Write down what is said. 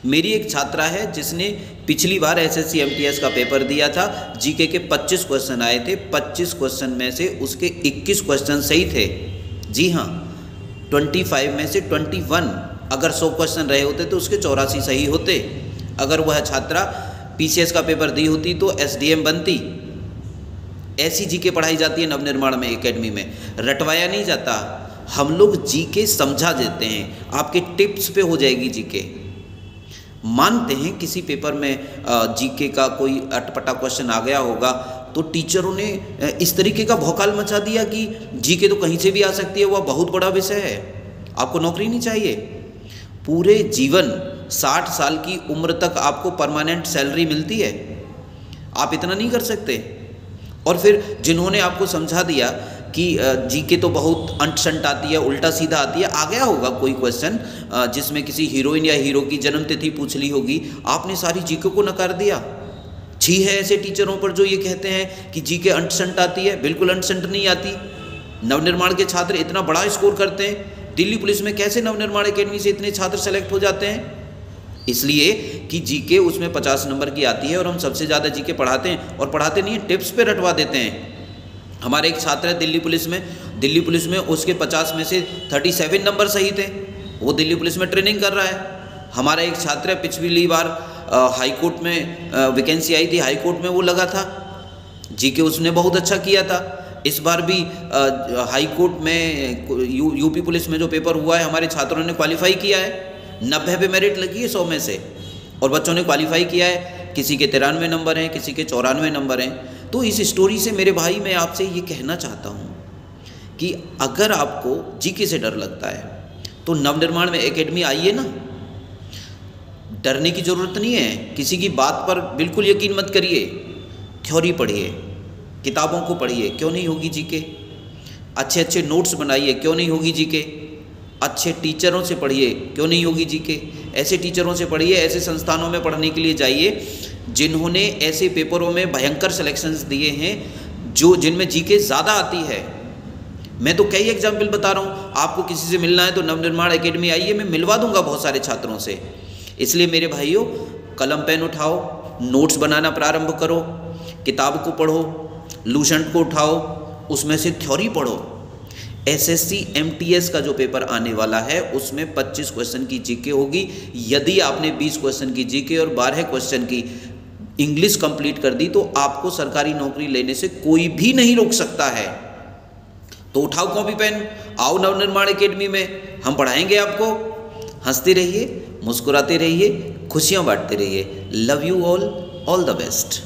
मेरी एक छात्रा है जिसने पिछली बार एसएससी एमटीएस का पेपर दिया था। जीके के 25 क्वेश्चन आए थे। 25 क्वेश्चन में से उसके 21 क्वेश्चन सही थे। जी हाँ, 25 में से 21। अगर 100 क्वेश्चन रहे होते तो उसके 84 सही होते। अगर वह छात्रा पीसीएस का पेपर दी होती तो एसडीएम बनती। ऐसी जीके पढ़ाई जाती है नवनिर्माण में एकेडमी में, रटवाया नहीं जाता। हम लोग जीके समझा देते हैं, आपके टिप्स पे हो जाएगी जीके। मानते हैं किसी पेपर में जीके का कोई अटपटा क्वेश्चन आ गया होगा तो टीचरों ने इस तरीके का भौकाल मचा दिया कि जीके तो कहीं से भी आ सकती है, वह बहुत बड़ा विषय है, आपको नौकरी नहीं चाहिए। पूरे जीवन 60 साल की उम्र तक आपको परमानेंट सैलरी मिलती है, आप इतना नहीं कर सकते। और फिर जिन्होंने आपको समझा दिया कि जीके तो बहुत अंट शंट आती है, उल्टा सीधा आती है, आ गया होगा कोई क्वेश्चन जिसमें किसी हीरोइन या हीरो की जन्म तिथि पूछ ली होगी, आपने सारी जीके को नकार दिया। छी है ऐसे टीचरों पर जो ये कहते हैं कि जीके अंट शंट आती है। बिल्कुल अंट शंट नहीं आती। नवनिर्माण के छात्र इतना बड़ा स्कोर करते हैं, दिल्ली पुलिस में कैसे नवनिर्माण एकेडमी से इतने छात्र सेलेक्ट हो जाते हैं? इसलिए कि जीके उसमें 50 नंबर की आती है और हम सबसे ज़्यादा जीके पढ़ाते हैं, और पढ़ाते नहीं है, टिप्स पे रटवा देते हैं। हमारे एक छात्र है दिल्ली पुलिस में उसके 50 में से 37 नंबर सही थे, वो दिल्ली पुलिस में ट्रेनिंग कर रहा है। हमारा एक छात्र है, पिछली बार हाई कोर्ट में वैकेंसी आई थी, हाई कोर्ट में वो लगा था, जीके उसने बहुत अच्छा किया था। इस बार भी हाई कोर्ट में यूपी पुलिस में जो पेपर हुआ है, हमारे छात्रों ने क्वालिफाई किया है। 90 पे मेरिट लगी है 100 में से, और बच्चों ने क्वालिफाई किया है। किसी के 93 नंबर हैं, किसी के 94 नंबर हैं। तो इस स्टोरी से मेरे भाई मैं आपसे ये कहना चाहता हूँ कि अगर आपको जीके से डर लगता है तो नवनिर्माण में एकेडमी आइए ना। डरने की ज़रूरत नहीं है, किसी की बात पर बिल्कुल यकीन मत करिए। थ्योरी पढ़िए, किताबों को पढ़िए, क्यों नहीं होगी जीके। अच्छे अच्छे नोट्स बनाइए, क्यों नहीं होगी जीके। अच्छे टीचरों से पढ़िए, क्यों नहीं होगी जीके। ऐसे टीचरों से पढ़िए, ऐसे संस्थानों में पढ़ने के लिए जाइए जिन्होंने ऐसे पेपरों में भयंकर सिलेक्शंस दिए हैं जिनमें जीके ज़्यादा आती है। मैं तो कई एग्जाम्पल बता रहा हूँ। आपको किसी से मिलना है तो नवनिर्माण एकेडमी आइए, मैं मिलवा दूंगा बहुत सारे छात्रों से। इसलिए मेरे भाइयों, कलम पेन उठाओ, नोट्स बनाना प्रारंभ करो, किताब को पढ़ो, लूसेंट को उठाओ, उसमें से थ्योरी पढ़ो। एसएससी एमटीएस का जो पेपर आने वाला है उसमें 25 क्वेश्चन की जीके होगी। यदि आपने 20 क्वेश्चन की जीके और 12 क्वेश्चन की इंग्लिश कंप्लीट कर दी तो आपको सरकारी नौकरी लेने से कोई भी नहीं रोक सकता है। तो उठाओ कॉपी पेन, आओ नवनिर्माण एकेडमी में, हम पढ़ाएंगे आपको। हंसते रहिए, मुस्कुराते रहिए, खुशियां बांटते रहिए। Love you all the best.